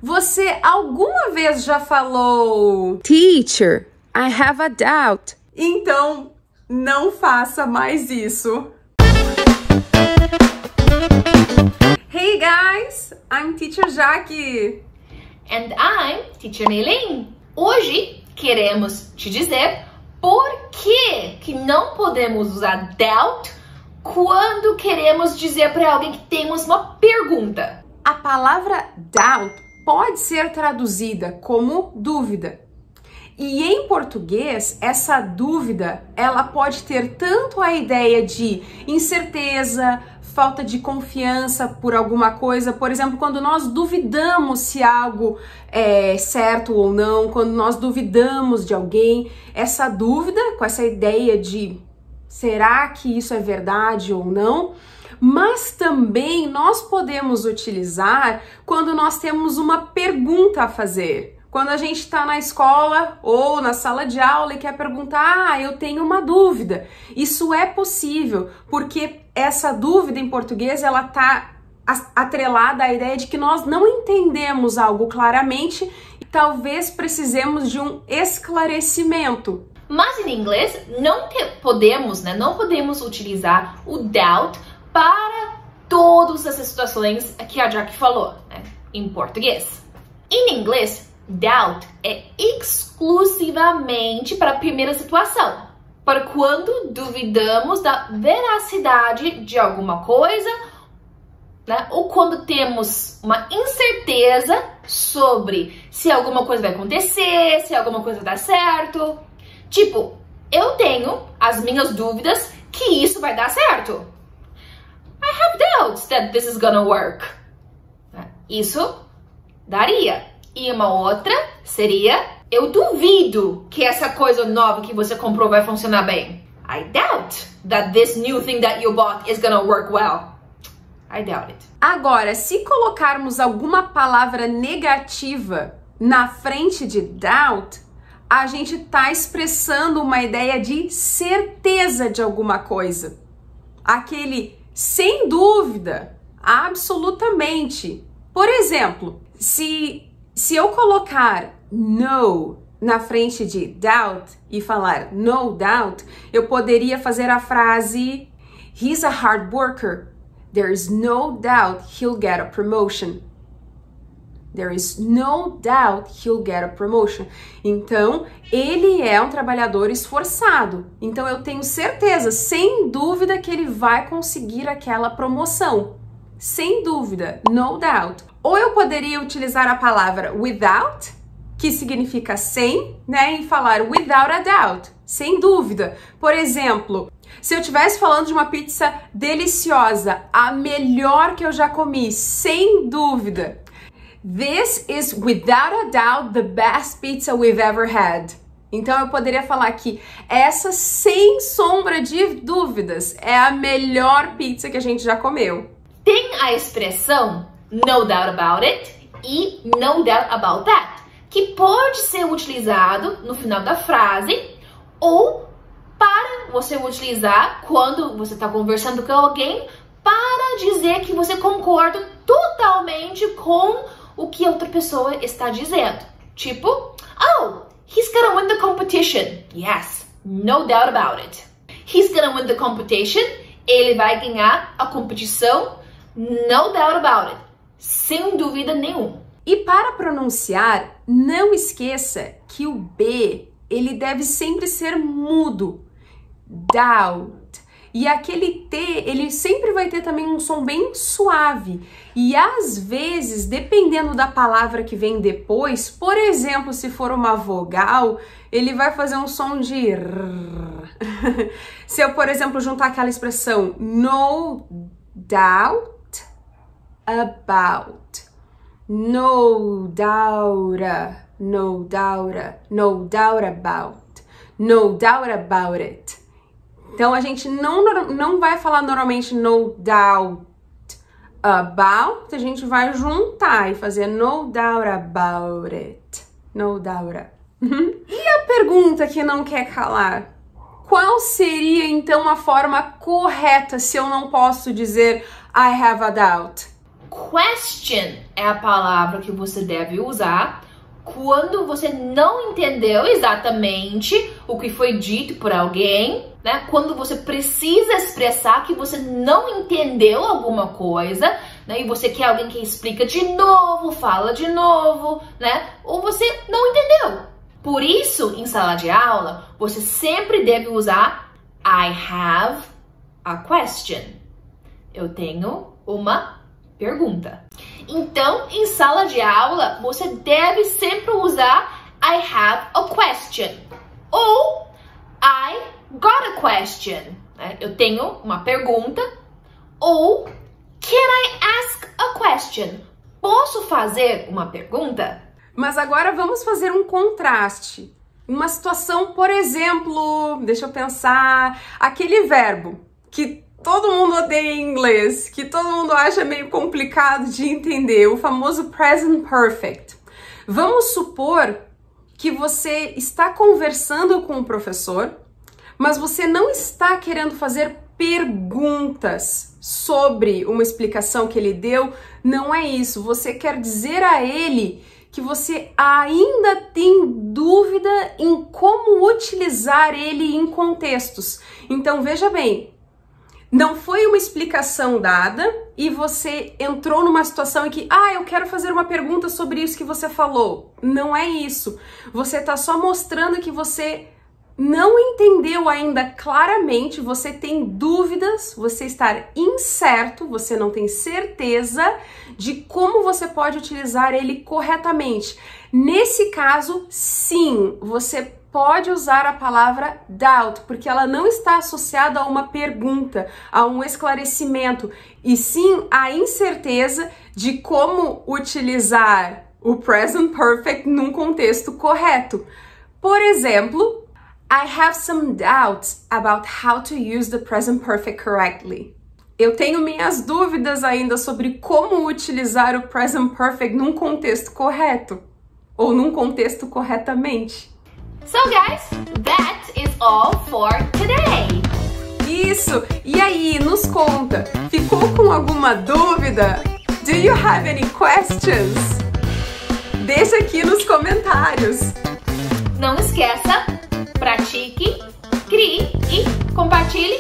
Você alguma vez já falou Teacher, I have a doubt? Então, não faça mais isso. Hey guys, I'm Teacher Jaque. And I'm Teacher Meilin. Hoje queremos te dizer por que não podemos usar doubt quando queremos dizer para alguém que temos uma pergunta. A palavra doubt pode ser traduzida como dúvida. E em português, essa dúvida, ela pode ter tanto a ideia de incerteza, falta de confiança por alguma coisa. Por exemplo, quando nós duvidamos se algo é certo ou não, quando nós duvidamos de alguém, essa dúvida, com essa ideia de será que isso é verdade ou não? Mas também nós podemos utilizar quando nós temos uma pergunta a fazer. Quando a gente está na escola ou na sala de aula e quer perguntar, eu tenho uma dúvida. Isso é possível, porque essa dúvida em português, ela está atrelada à ideia de que nós não entendemos algo claramente e talvez precisemos de um esclarecimento. Mas em inglês não podemos utilizar o doubt para todas essas situações que a Jaque falou, né? Em português. Em inglês, doubt é exclusivamente para a primeira situação, para quando duvidamos da veracidade de alguma coisa, né? Ou quando temos uma incerteza sobre se alguma coisa vai acontecer, se alguma coisa vai dar certo. Tipo, eu tenho as minhas dúvidas que isso vai dar certo. I have doubts that this is gonna work. Isso daria. E uma outra seria, eu duvido que essa coisa nova que você comprou vai funcionar bem. I doubt that this new thing that you bought is gonna work well. I doubt it. Agora, se colocarmos alguma palavra negativa na frente de doubt, a gente está expressando uma ideia de certeza de alguma coisa. Aquele sem dúvida, absolutamente. Por exemplo, se eu colocar no na frente de doubt e falar no doubt, eu poderia fazer a frase He's a hard worker. There is no doubt he'll get a promotion. There is no doubt he'll get a promotion. Então, ele é um trabalhador esforçado. Então, eu tenho certeza, sem dúvida, que ele vai conseguir aquela promoção. Sem dúvida, no doubt. Ou eu poderia utilizar a palavra without, que significa sem, né? E falar without a doubt, sem dúvida. Por exemplo, se eu estivesse falando de uma pizza deliciosa, a melhor que eu já comi, sem dúvida. This is without a doubt the best pizza we've ever had. Então eu poderia falar que essa, sem sombra de dúvidas, é a melhor pizza que a gente já comeu. Tem a expressão no doubt about it e no doubt about that, que pode ser utilizado no final da frase ou para você utilizar quando você está conversando com alguém para dizer que você concorda totalmente com o que a outra pessoa está dizendo. Tipo, oh, he's gonna win the competition. Yes, no doubt about it. He's gonna win the competition. Ele vai ganhar a competição. No doubt about it. Sem dúvida nenhuma. E para pronunciar, não esqueça que o B, ele deve sempre ser mudo. Doubt. E aquele T, ele sempre vai ter também um som bem suave. E às vezes, dependendo da palavra que vem depois, por exemplo, se for uma vogal, ele vai fazer um som de R. Se eu, por exemplo, juntar aquela expressão no doubt about. No doubt, no doubt, no doubt about. No doubt about it. Então, a gente não vai falar normalmente no doubt about, a gente vai juntar e fazer no doubt about it. No doubt. E a pergunta que não quer calar? Qual seria, então, a forma correta se eu não posso dizer I have a doubt? question é a palavra que você deve usar quando você não entendeu exatamente o que foi dito por alguém, né? Quando você precisa expressar que você não entendeu alguma coisa, né? E você quer alguém que explica de novo, fala de novo, né? Ou você não entendeu. Por isso, em sala de aula, você sempre deve usar I have a question. Eu tenho uma pergunta. Então, em sala de aula, você deve sempre usar I have a question ou I got a question. Eu tenho uma pergunta ou can I ask a question? Posso fazer uma pergunta? Mas agora vamos fazer um contraste. Uma situação, por exemplo, deixa eu pensar, aquele verbo que todo mundo odeia em inglês, que todo mundo acha meio complicado de entender, o famoso present perfect. Vamos supor que você está conversando com o professor, mas você não está querendo fazer perguntas sobre uma explicação que ele deu. Não é isso. Você quer dizer a ele que você ainda tem dúvida em como utilizar ele em contextos. Então, veja bem, não foi uma explicação dada e você entrou numa situação em que, eu quero fazer uma pergunta sobre isso que você falou. Não é isso. Você está só mostrando que você não entendeu ainda claramente, você tem dúvidas, você está incerto, você não tem certeza de como você pode utilizar ele corretamente. Nesse caso, sim, você pode usar a palavra doubt, porque ela não está associada a uma pergunta, a um esclarecimento, e sim a incerteza de como utilizar o present perfect num contexto correto. Por exemplo, I have some doubts about how to use the present perfect correctly. Eu tenho minhas dúvidas ainda sobre como utilizar o present perfect num contexto correto, ou num contexto corretamente. So guys, that is all for today. Isso! E aí, nos conta, ficou com alguma dúvida? Do you have any questions? Deixa aqui nos comentários. Não esqueça, pratique, crie e compartilhe